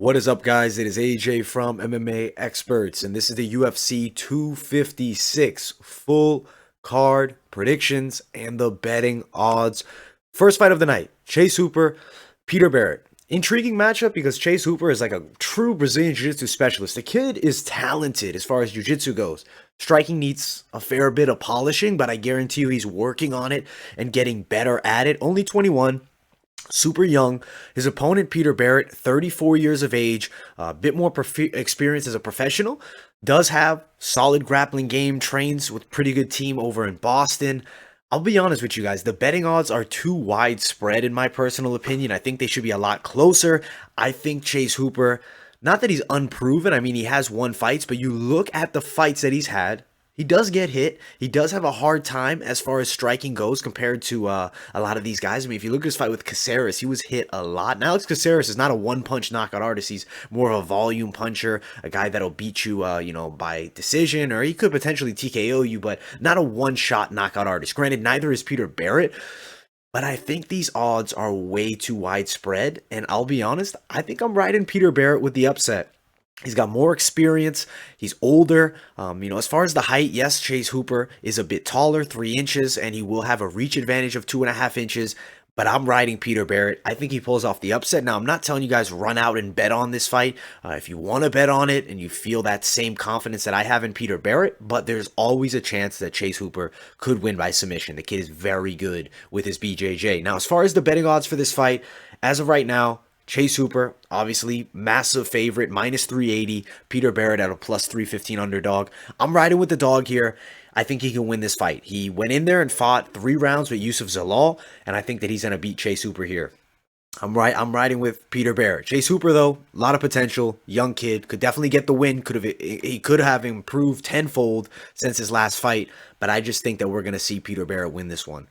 What is up, guys? It is AJ from MMA Experts, and this is the UFC 256 full card predictions and the betting odds. First fight of the night, Chase Hooper, Peter Barrett. Intriguing matchup because Chase Hooper is like a true Brazilian Jiu-Jitsu specialist. The kid is talented as far as Jiu-Jitsu goes. Striking needs a fair bit of polishing, but I guarantee you he's working on it and getting better at it. Only 21. Super young. His opponent, Peter Barrett, 34 years of age, a bit more experience as a professional, does have solid grappling game, trains with pretty good team over in Boston. I'll be honest with you guys, the betting odds are too widespread in my personal opinion. I think they should be a lot closer. I think Chase Hooper, not that he's unproven, I mean, he has won fights, but you look at the fights that he's had, he does get hit. He does have a hard time as far as striking goes compared to a lot of these guys. I mean, if you look at his fight with Caceres, he was hit a lot. Now, Alex Caceres is not a one-punch knockout artist. He's more of a volume puncher, a guy that'll beat you, by decision, or he could potentially TKO you, but not a one-shot knockout artist. Granted, neither is Peter Barrett, but I think these odds are way too widespread, and I'll be honest, I think I'm riding Peter Barrett with the upset. He's got more experience. He's older. As far as the height, yes, Chase Hooper is a bit taller, 3 inches, and he will have a reach advantage of 2.5 inches. But I'm riding Peter Barrett. I think he pulls off the upset. Now, I'm not telling you guys run out and bet on this fight. If you want to bet on it and you feel that same confidence that I have in Peter Barrett, but there's always a chance that Chase Hooper could win by submission. The kid is very good with his BJJ. Now, as far as the betting odds for this fight, as of right now, Chase Hooper, obviously, massive favorite, minus 380. Peter Barrett at a plus 315 underdog. I'm riding with the dog here. I think he can win this fight. He went in there and fought 3 rounds with Yusuf Zalal, and I think that he's going to beat Chase Hooper here. I'm riding with Peter Barrett. Chase Hooper, though, a lot of potential. Young kid, could definitely get the win. He could have improved tenfold since his last fight, but I just think that we're going to see Peter Barrett win this one.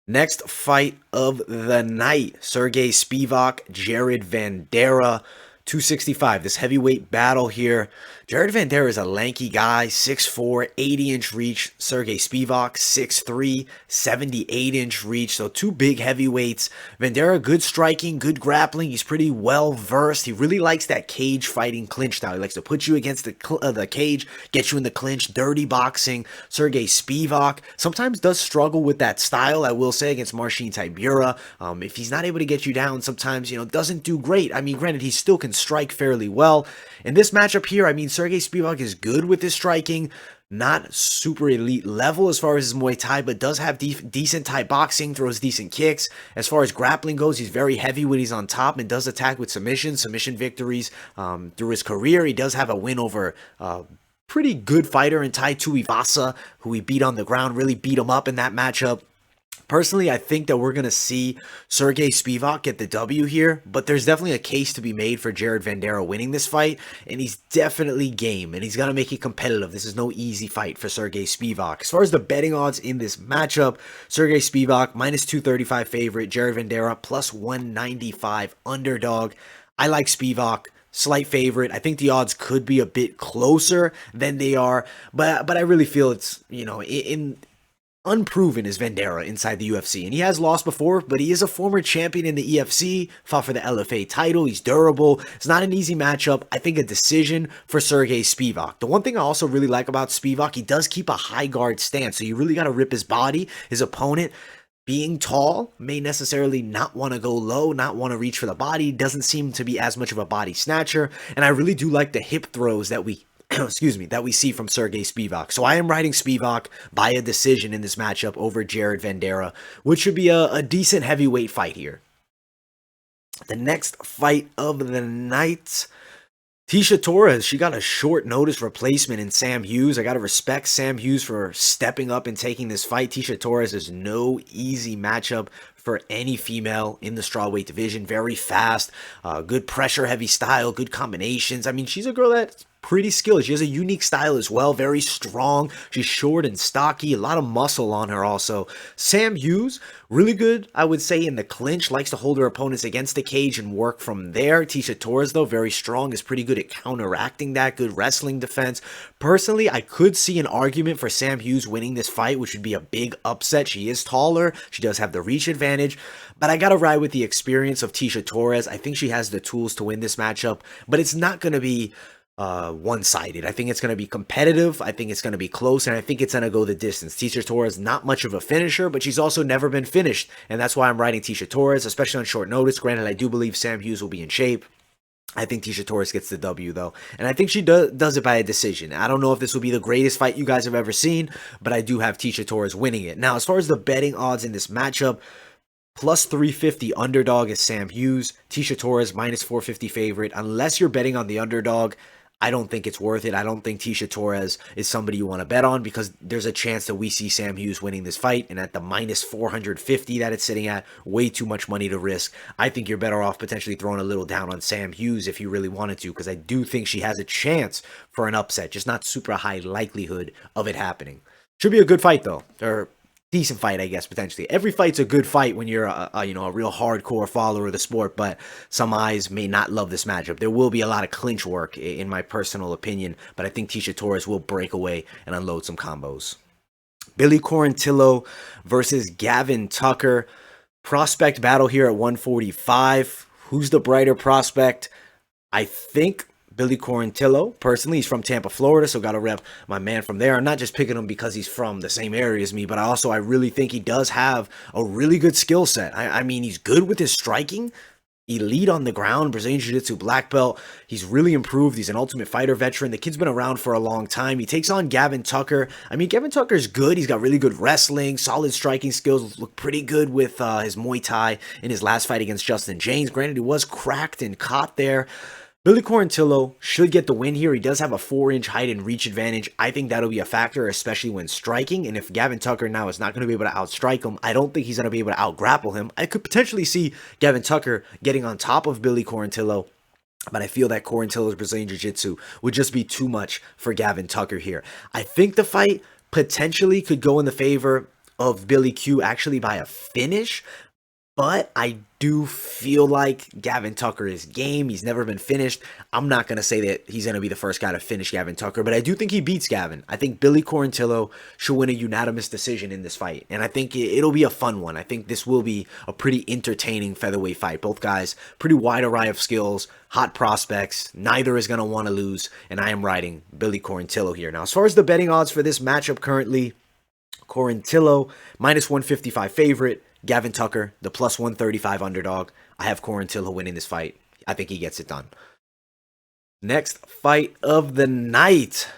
Next fight of the night, Sergey Spivak, Jared Vanderaa, 265. This heavyweight battle here. Jared Vanderaa is a lanky guy, 6'4", 80-inch reach. Sergey Spivak, 6'3", 78-inch reach. So 2 big heavyweights. Vanderaa, good striking, good grappling. He's pretty well versed. He really likes that cage fighting clinch style. He likes to put you against the cage, get you in the clinch, dirty boxing. Sergey Spivak sometimes does struggle with that style, I will say, against Marcin Tybura. If he's not able to get you down, sometimes, doesn't do great. I mean, granted, he still can strike fairly well. In this matchup here, I mean, Sergey Spivak is good with his striking, not super elite level as far as his Muay Thai, but does have decent Thai boxing, throws decent kicks. As far as grappling goes, he's very heavy when he's on top and does attack with submission victories through his career. He does have a win over pretty good fighter in Tai Tuivasa, who he beat on the ground, really beat him up in that matchup. Personally, I think that we're going to see Sergey Spivak get the W here, but there's definitely a case to be made for Jared Vanderaa winning this fight, and he's definitely game, and he's going to make it competitive. This is no easy fight for Sergey Spivak. As far as the betting odds in this matchup, Sergey Spivak, minus 235 favorite, Jared Vanderaa, plus 195 underdog. I like Spivak. Slight favorite. I think the odds could be a bit closer than they are, but I really feel it's, unproven is Vanderaa inside the UFC, and he has lost before, but he is a former champion in the EFC, fought for the LFA title. He's durable. It's not an easy matchup. I think a decision for Sergey Spivak. The one thing I also really like about Spivak, he does keep a high guard stance, so you really got to rip his body. His opponent, being tall, may necessarily not want to go low, not want to reach for the body, doesn't seem to be as much of a body snatcher, and I really do like the hip throws that we that we see from Sergey Spivak. So I am riding Spivak by a decision in this matchup over Jared Vanderaa, which should be a decent heavyweight fight here. The next fight of the night, Tasha Torres, she got a short notice replacement in Sam Hughes. I got to respect Sam Hughes for stepping up and taking this fight. Tasha Torres is no easy matchup for any female in the strawweight division. Very fast, good pressure heavy style, good combinations. I mean, she's a girl that's pretty skilled. She has a unique style as well, very strong. She's short and stocky, a lot of muscle on her also. Sam Hughes, really good, I would say, in the clinch, likes to hold her opponents against the cage and work from there. Tasha Torres, though, very strong, is pretty good at counteracting that, good wrestling defense. Personally, I could see an argument for Sam Hughes winning this fight, which would be a big upset. She is taller, she does have the reach advantage, but I gotta ride with the experience of Tasha Torres. I think she has the tools to win this matchup, but it's not gonna be one-sided. I think it's going to be competitive. I think it's going to be close, and I think it's going to go the distance. Tasha Torres, not much of a finisher, but she's also never been finished, and that's why I'm riding Tasha Torres, especially on short notice. Granted, I do believe Sam Hughes will be in shape. I think Tasha Torres gets the W, though, and I think she does it by a decision. I don't know if this will be the greatest fight you guys have ever seen, but I do have Tasha Torres winning it. Now, as far as the betting odds in this matchup, plus 350 underdog is Sam Hughes. Tasha Torres, minus 450 favorite. Unless you're betting on the underdog, I don't think it's worth it. I don't think Tasha Torres is somebody you want to bet on, because there's a chance that we see Sam Hughes winning this fight, and at the minus 450 that it's sitting at, way too much money to risk. I think you're better off potentially throwing a little down on Sam Hughes if you really wanted to, because I do think she has a chance for an upset, just not super high likelihood of it happening. Should be a good fight, though, or decent fight, I guess, potentially. Every fight's a good fight when you're a real hardcore follower of the sport, but some eyes may not love this matchup. There will be a lot of clinch work, in my personal opinion, but I think Tasha Torres will break away and unload some combos. Billy Corantillo versus Gavin Tucker. Prospect battle here at 145. Who's the brighter prospect? I think Billy Corantillo. Personally, he's from Tampa, Florida, so gotta rep my man from there. I'm not just picking him because he's from the same area as me, but I really think he does have a really good skill set. I mean, he's good with his striking, elite on the ground, Brazilian Jiu-Jitsu black belt. He's really improved. He's an Ultimate Fighter veteran. The kid's been around for a long time. He takes on Gavin Tucker. I mean, Gavin Tucker's good. He's got really good wrestling, solid striking skills, looked pretty good with his Muay Thai in his last fight against Justin James. Granted, he was cracked and caught there. Billy Corantillo should get the win here. He does have a 4-inch height and reach advantage. I think that'll be a factor, especially when striking. And if Gavin Tucker now is not going to be able to outstrike him, I don't think he's going to be able to outgrapple him. I could potentially see Gavin Tucker getting on top of Billy Corantillo, but I feel that Corantillo's Brazilian Jiu-Jitsu would just be too much for Gavin Tucker here. I think the fight potentially could go in the favor of Billy Q actually by a finish, but I do feel like Gavin Tucker is game. He's never been finished. I'm not going to say that he's going to be the first guy to finish Gavin Tucker, but I do think he beats Gavin. I think Billy Corantillo should win a unanimous decision in this fight, and I think it'll be a fun one. I think this will be a pretty entertaining featherweight fight. Both guys, pretty wide array of skills, hot prospects. Neither is going to want to lose, and I am riding Billy Corantillo here. Now, as far as the betting odds for this matchup currently, Corantillo, minus 155 favorite. Gavin Tucker, the plus 135 underdog. I have Corantillo winning this fight. I think he gets it done. Next fight of the night.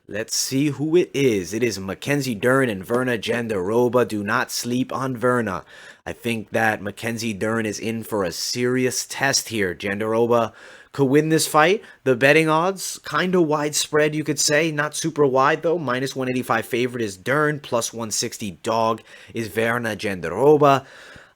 Let's see who it is. It is Mackenzie Dern and Virna Jandiroba. Do not sleep on Virna. I think that Mackenzie Dern is in for a serious test here. Jandiroba could win this fight. The betting odds, kind of widespread, you could say. Not super wide, though. Minus 185 favorite is Dern. Plus 160 dog is Virna Jandiroba.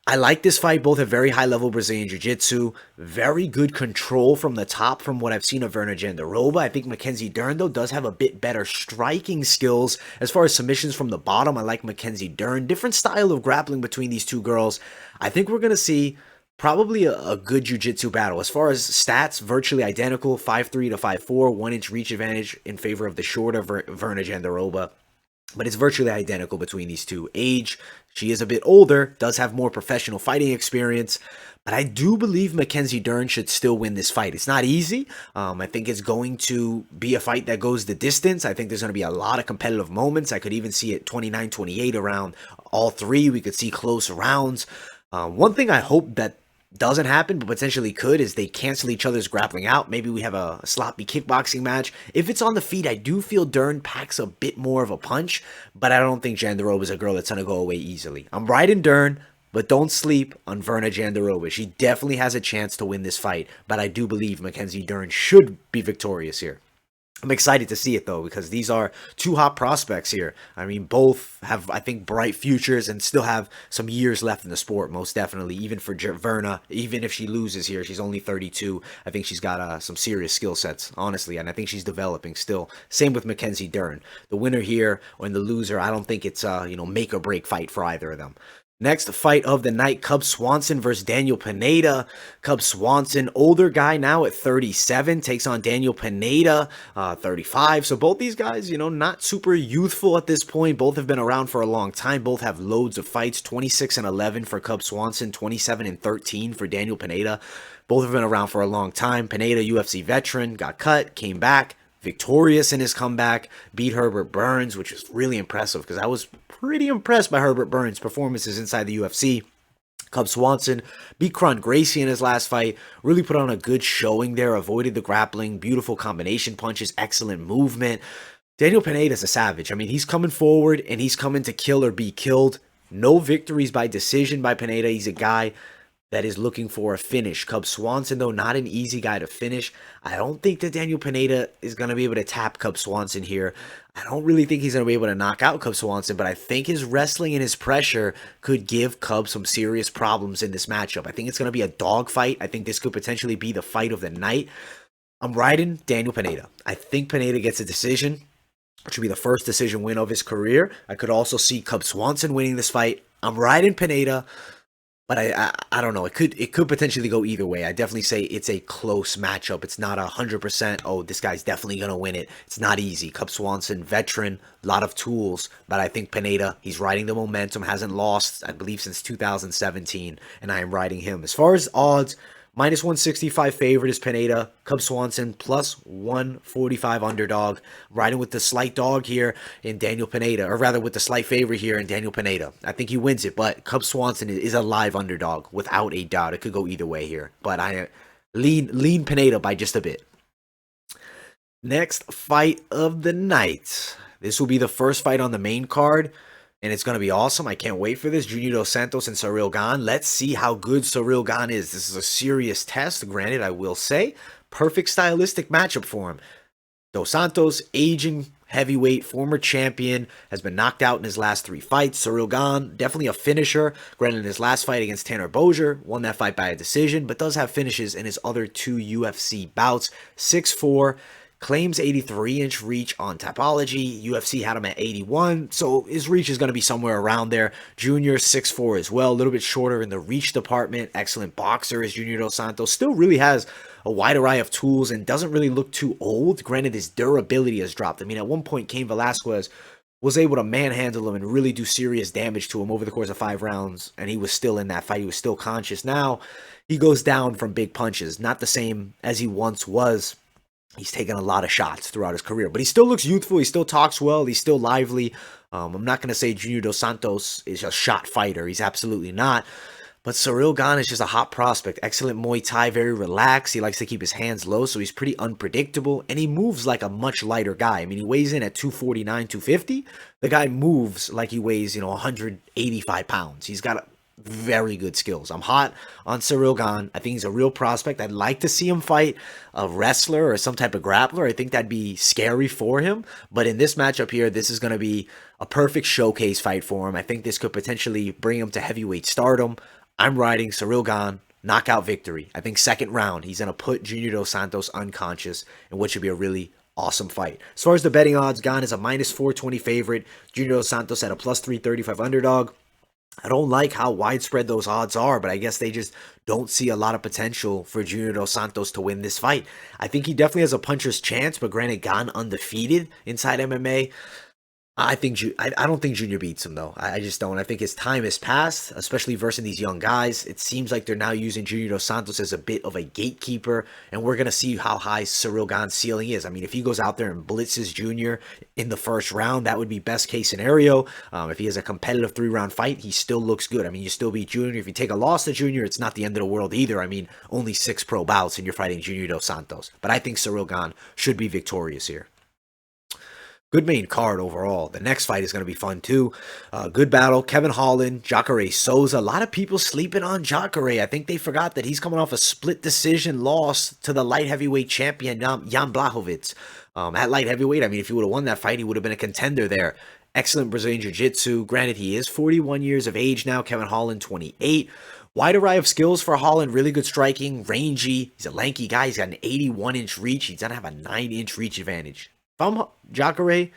I like this fight. Both have very high-level Brazilian Jiu-Jitsu. Very good control from the top from what I've seen of Virna Jandiroba. I think Mackenzie Dern, though, does have a bit better striking skills. As far as submissions from the bottom, I like Mackenzie Dern. Different style of grappling between these two girls. I think we're going to see probably a good jiu-jitsu battle. As far as stats, virtually identical, 5'3" to 5'4", 1-inch reach advantage in favor of the shorter Virna Jandiroba. But it's virtually identical between these two. Age, she is a bit older, does have more professional fighting experience, but I do believe Mackenzie Dern should still win this fight. It's not easy. I think it's going to be a fight that goes the distance. I think there's going to be a lot of competitive moments. I could even see it 29-28 around all three. We could see close rounds. One thing I hope that doesn't happen, but potentially could, is they cancel each other's grappling out. Maybe we have a sloppy kickboxing match. If it's on the feet, I do feel Dern packs a bit more of a punch, but I don't think Jandiroba is a girl that's going to go away easily. I'm riding Dern, but don't sleep on Virna Jandiroba. She definitely has a chance to win this fight, but I do believe Mackenzie Dern should be victorious here. I'm excited to see it though, because these are two hot prospects here. I mean, both have, I think, bright futures and still have some years left in the sport, most definitely. Even for Verna, even if she loses here, she's only 32. I think she's got some serious skill sets, honestly, and I think she's developing still. Same with Mackenzie Dern. The winner here and the loser, I don't think it's make or break fight for either of them. Next fight of the night, Cub Swanson versus Daniel Pineda. Cub Swanson, older guy now at 37, takes on Daniel Pineda, 35. So both these guys, not super youthful at this point. Both have been around for a long time. Both have loads of fights, 26 and 11 for Cub Swanson, 27 and 13 for Daniel Pineda. Both have been around for a long time. Pineda, UFC veteran, got cut, came back, victorious in his comeback, beat Herbert Burns, which was really impressive because I was pretty impressed by Herbert Burns' performances inside the UFC. Cub Swanson beat Kron Gracie in his last fight, really put on a good showing there, avoided the grappling, beautiful combination punches, excellent movement. Daniel Pineda is a savage. I mean, he's coming forward and he's coming to kill or be killed. No victories by decision by Pineda. He's a guy that is looking for a finish. Cub Swanson, though, not an easy guy to finish. I don't think that Daniel Pineda is going to be able to tap Cub Swanson here. I don't really think he's going to be able to knock out Cub Swanson, but I think his wrestling and his pressure could give Cub some serious problems in this matchup. I think it's going to be a dog fight. I think this could potentially be the fight of the night. I'm riding Daniel Pineda. I think Pineda gets a decision, which would be the first decision win of his career. I could also see Cub Swanson winning this fight. I'm riding Pineda. But I don't know. It could potentially go either way. I definitely say it's a close matchup. It's not 100%. Oh, this guy's definitely gonna win it. It's not easy. Cub Swanson, veteran, a lot of tools. But I think Pineda, he's riding the momentum. Hasn't lost, I believe, since 2017, and I am riding him. As far as odds, minus 165 favorite is Pineda. Cub Swanson plus 145 underdog. Riding with the slight dog here in Daniel Pineda, or rather with the slight favorite here in Daniel Pineda. I think he wins it, but Cub Swanson is a live underdog without a doubt. It could go either way here, but I lean Pineda by just a bit. Next fight of the night. This will be the first fight on the main card. And it's going to be awesome. I can't wait for this. Junior Dos Santos and Surreal. Let's see how good Surreal is. This is a serious test. Granted, I will say, perfect stylistic matchup for him. Dos Santos, aging heavyweight, former champion, has been knocked out in his last 3 fights. Surreal, definitely a finisher. Granted, in his last fight against Tanner Bozier, won that fight by a decision, but does have finishes in his other 2 UFC bouts. 6'4", claims 83-inch reach on Tapology. UFC had him at 81, so his reach is going to be somewhere around there. Junior, 6'4" as well, a little bit shorter in the reach department. Excellent boxer is Junior Dos Santos. Still really has a wide array of tools and doesn't really look too old. Granted, his durability has dropped. I mean, at one point, Cain Velasquez was able to manhandle him and really do serious damage to him over the course of 5 rounds, and he was still in that fight. He was still conscious. Now, he goes down from big punches. Not the same as he once was. He's taken a lot of shots throughout his career, but he still looks youthful. He still talks well. He's still lively. I'm not going to say Junior Dos Santos is a shot fighter. He's absolutely not. But Surreal is just a hot prospect. Excellent Muay Thai, very relaxed. He likes to keep his hands low, so he's pretty unpredictable. And he moves like a much lighter guy. I mean, he weighs in at 249, 250. The guy moves like he weighs, 185 pounds. He's got very good skills. I'm hot on Surreal. I think he's a real prospect. I'd like to see him fight a wrestler or some type of grappler. I think that'd be scary for him. But in this matchup here, this is going to be a perfect showcase fight for him. I think this could potentially bring him to heavyweight stardom. I'm riding Surreal, knockout victory. I think second round, he's going to put Junior Dos Santos unconscious in what should be a really awesome fight. As far as the betting odds, is a minus 420 favorite. Junior Dos Santos at a plus 335 underdog. I don't like how widespread those odds are, but I guess they just don't see a lot of potential for Junior Dos Santos to win this fight. I think he definitely has a puncher's chance, but granted, undefeated inside MMA. I don't think Junior beats him, though. I just don't. I think his time has passed, especially versus these young guys. It seems like they're now using Junior Dos Santos as a bit of a gatekeeper, and we're going to see how high Surreal ceiling is. I mean, if he goes out there and blitzes Junior in the first round, that would be best case scenario. If he has a competitive 3-round fight, he still looks good. I mean, you still beat Junior. If you take a loss to Junior, it's not the end of the world either. I mean, only 6 pro bouts and you're fighting Junior Dos Santos. But I think Surreal should be victorious here. Good main card overall. The next fight is going to be fun too. Good battle. Kevin Holland, Jacare Souza. A lot of people sleeping on Jacare. I think they forgot that he's coming off a split decision loss to the light heavyweight champion, Jan Blachowicz. At light heavyweight, I mean, if he would have won that fight, he would have been a contender there. Excellent Brazilian Jiu-Jitsu. Granted, he is 41 years of age now. Kevin Holland, 28. Wide array of skills for Holland. Really good striking, rangy. He's a lanky guy. He's got an 81-inch reach. He's going to have a 9-inch reach advantage. If I'm Jacare, I'm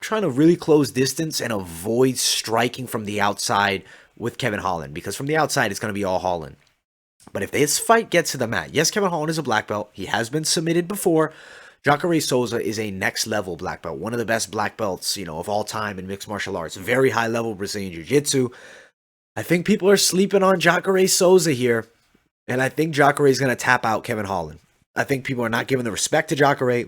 trying to really close distance and avoid striking from the outside with Kevin Holland, because from the outside, it's going to be all Holland. But if this fight gets to the mat, yes, Kevin Holland is a black belt. He has been submitted before. Jacare Souza is a next level black belt, one of the best black belts, of all time in mixed martial arts. Very high level Brazilian Jiu-Jitsu. I think people are sleeping on Jacare Souza here, and I think Jacare is going to tap out Kevin Holland. I think people are not giving the respect to Jacare.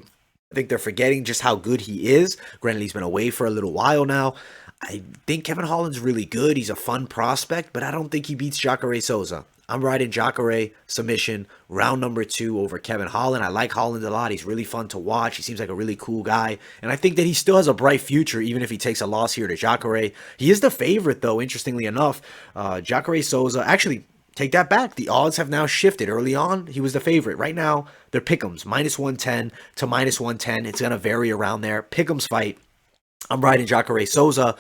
I think they're forgetting just how good he is. Granted, he's been away for a little while now. I think Kevin Holland's really good. He's a fun prospect, but I don't think he beats Jacare Souza. I'm riding Jacare submission, round number 2 over Kevin Holland. I like Holland a lot. He's really fun to watch. He seems like a really cool guy. And I think that he still has a bright future, even if he takes a loss here to Jacare. He is the favorite, though, interestingly enough. Jacare Souza, actually, take that back. The odds have now shifted. Early on, he was the favorite. Right now, they're pick'ems, -110 to -110. It's going to vary around there. Pick'ems fight. I'm riding Jacare Souza.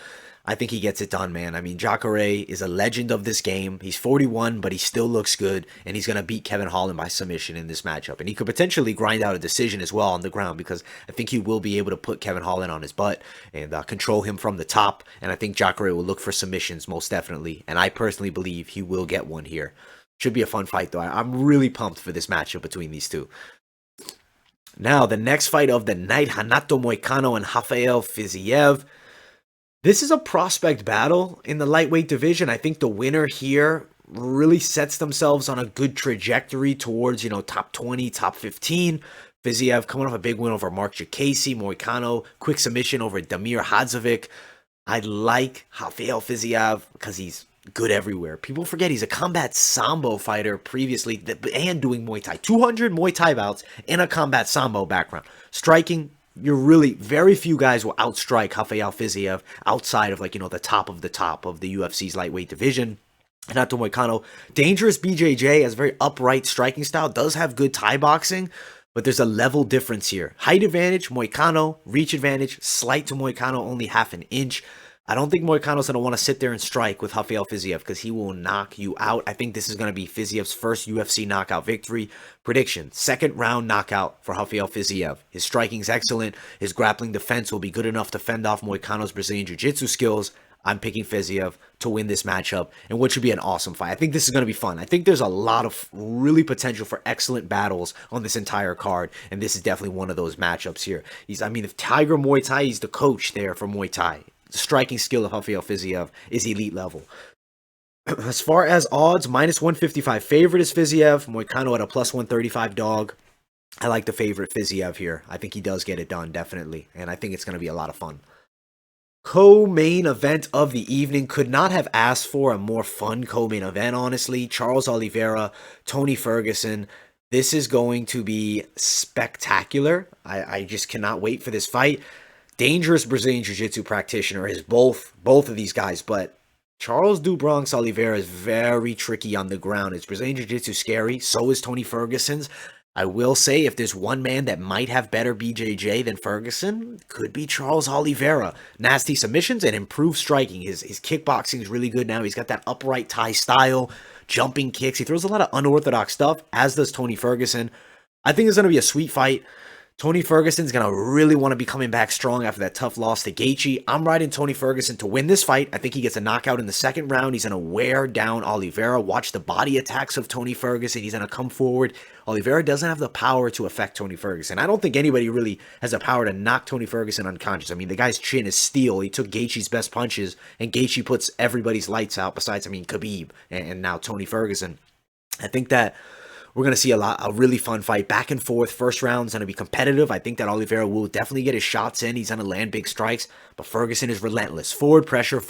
I think he gets it done, man. I mean, Jacare is a legend of this game. He's 41, but he still looks good, and he's going to beat Kevin Holland by submission in this matchup. And he could potentially grind out a decision as well on the ground, because I think he will be able to put Kevin Holland on his butt and control him from the top. And I think Jacare will look for submissions most definitely. And I personally believe he will get one here. Should be a fun fight, though. I'm really pumped for this matchup between these two. Now, the next fight of the night, Hanato Moycano and Rafael Fiziev. This is a prospect battle in the lightweight division. I think the winner here really sets themselves on a good trajectory towards, top 20, top 15. Fiziev coming off a big win over Mark Jacare. Moycano, quick submission over Damir Hadzovic. I like Rafael Fiziev because he's good everywhere. People forget he's a combat sambo fighter previously and doing Muay Thai. 200 Muay Thai bouts and a combat sambo background. Striking, you're really, very few guys will outstrike Rafael Fiziev outside of the top of the UFC's lightweight division. Hanato Moycano, dangerous BJJ, has a very upright striking style, does have good Thai boxing, but there's a level difference here. Height advantage, Moycano. Reach advantage, slight to Moycano, only half an inch. I don't think Moycano's going to want to sit there and strike with Rafael Fiziev because he will knock you out. I think this is going to be Fiziev's first UFC knockout victory. Prediction, second round knockout for Rafael Fiziev. His striking is excellent. His grappling defense will be good enough to fend off Moycano's Brazilian Jiu-Jitsu skills. I'm picking Fiziev to win this matchup in what should be an awesome fight. I think this is going to be fun. I think there's a lot of really potential for excellent battles on this entire card, and this is definitely one of those matchups here. If Tiger Muay Thai, he's the coach there for Muay Thai. The striking skill of Rafael Fiziev is elite level. As far as odds, -155 favorite is Fiziev. Moycano at a +135 dog. I like the favorite Fiziev here. I think he does get it done, definitely. And I think it's going to be a lot of fun. Co-main event of the evening. Could not have asked for a more fun co-main event, honestly. Charles Oliveira, Tony Ferguson. This is going to be spectacular. I just cannot wait for this fight. Dangerous Brazilian Jiu-Jitsu practitioner is both of these guys, but Charles do Bronx Oliveira is very tricky on the ground. His Brazilian Jiu-Jitsu scary, so is Tony Ferguson's. I will say, if there's one man that might have better BJJ than Ferguson, could be Charles Oliveira. Nasty submissions and improved striking. His kickboxing is really good now. He's got that upright Thai style, jumping kicks. He throws a lot of unorthodox stuff, as does Tony Ferguson. I think it's going to be a sweet fight. Tony Ferguson's going to really want to be coming back strong after that tough loss to Gaethje. I'm riding Tony Ferguson to win this fight. I think he gets a knockout in the second round. He's going to wear down Oliveira. Watch the body attacks of Tony Ferguson. He's going to come forward. Oliveira doesn't have the power to affect Tony Ferguson. I don't think anybody really has the power to knock Tony Ferguson unconscious. I mean, the guy's chin is steel. He took Gaethje's best punches, and Gaethje puts everybody's lights out besides, Khabib and now Tony Ferguson. I think that we're going to see a really fun fight, back and forth. First round's going to be competitive. I think that Oliveira will definitely get his shots in. He's going to land big strikes, but Ferguson is relentless. Forward pressure,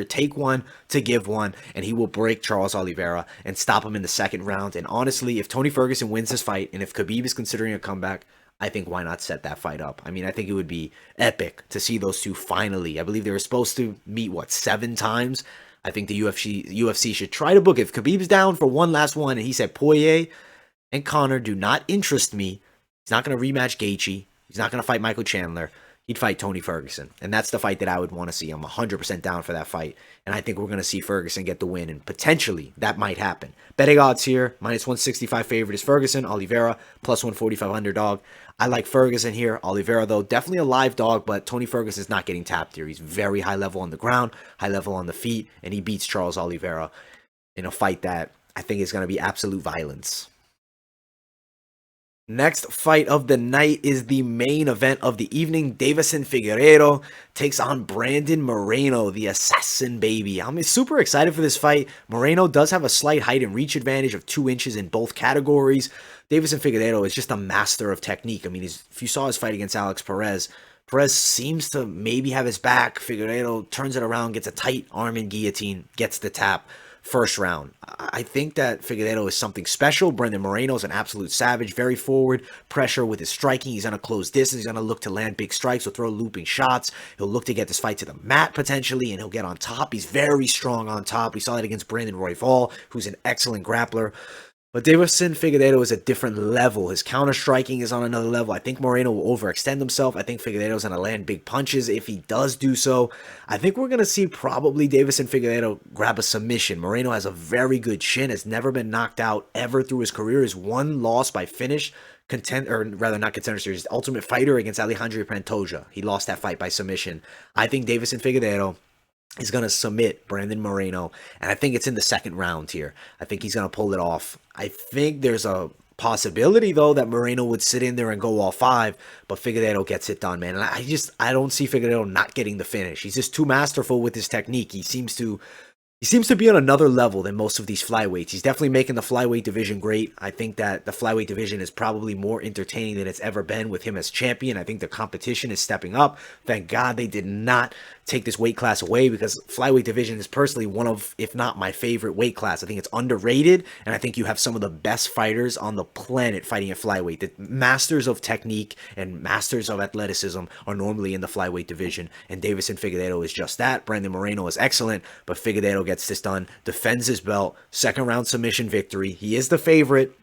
take one to give one, and he will break Charles Oliveira and stop him in the second round. And honestly, if Tony Ferguson wins this fight, and if Khabib is considering a comeback, I think why not set that fight up? I mean, I think it would be epic to see those two finally. I believe they were supposed to meet, what, 7 times? I think the UFC should try to book it. If Khabib's down for one last one, and he said Poirier and Conor do not interest me, he's not going to rematch Gaethje, he's not going to fight Michael Chandler, he'd fight Tony Ferguson. And that's the fight that I would want to see. I'm 100% down for that fight. And I think we're going to see Ferguson get the win. And potentially, that might happen. Betting odds here, minus 165 favorite is Ferguson. Oliveira, plus 145 underdog. I like Ferguson here. Oliveira, though, definitely a live dog, but Tony Ferguson is not getting tapped here. He's very high level on the ground, high level on the feet, and he beats Charles Oliveira in a fight that I think is going to be absolute violence. Next fight of the night is the main event of the evening. Deiveson Figueiredo takes on Brandon Moreno, the assassin baby. I'm super excited for this fight. Moreno does have a slight height and reach advantage of 2 inches in both categories. Deiveson Figueiredo is just a master of technique. I mean, if you saw his fight against Alex Perez, Perez seems to maybe have his back. Figueiredo turns it around, gets a tight arm and guillotine, gets the tap. First round. I think that Figueiredo is something special. Brandon Moreno is an absolute savage, very forward, pressure with his striking. He's going to close distance. He's going to look to land big strikes or throw looping shots. He'll look to get this fight to the mat potentially, and he'll get on top. He's very strong on top. We saw that against Brandon Royval, who's an excellent grappler. But Deiveson Figueiredo is a different level. His counter striking is on another level. I think Moreno will overextend himself. I think Figueiredo's going to land big punches if he does do so. I think we're going to see probably Deiveson Figueiredo grab a submission. Moreno has a very good chin, has never been knocked out ever through his career. His one loss by finish, not Contender Series, Ultimate Fighter against Alejandro Pantoja. He lost that fight by submission. I think Deiveson Figueiredo is going to submit Brandon Moreno, and I think it's in the second round here. I think he's going to pull it off. I think there's a possibility, though, that Moreno would sit in there and go all 5, but Figueiredo gets it done, man. And I don't see Figueiredo not getting the finish. He's just too masterful with his technique. He seems to be on another level than most of these flyweights. He's definitely making the flyweight division great. I think that the flyweight division is probably more entertaining than it's ever been with him as champion. I think the competition is stepping up. Thank God they did not take this weight class away, because flyweight division is personally one of, if not my favorite weight class. I think it's underrated, and I think you have some of the best fighters on the planet fighting at flyweight. The masters of technique and masters of athleticism are normally in the flyweight division, and Deiveson Figueiredo is just that. Brandon Moreno is excellent, but Figueiredo gets this done, defends his belt, second round submission victory. He is the favorite.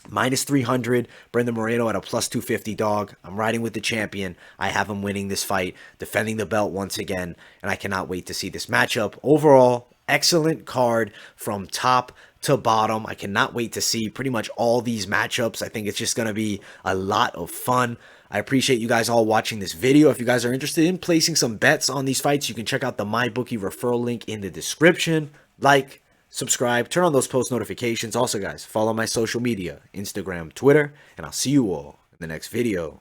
Minus 300, Brandon Moreno at a plus 250 dog. I'm riding with the champion. I have him winning this fight, defending the belt once again, and I cannot wait to see this matchup. Overall, excellent card from top to bottom. I cannot wait to see pretty much all these matchups. I think it's just going to be a lot of fun. I appreciate you guys all watching this video. If you guys are interested in placing some bets on these fights, you can check out the MyBookie referral link in the description. Like, subscribe, turn on those post notifications. Also, guys, follow my social media, Instagram, Twitter, and I'll see you all in the next video.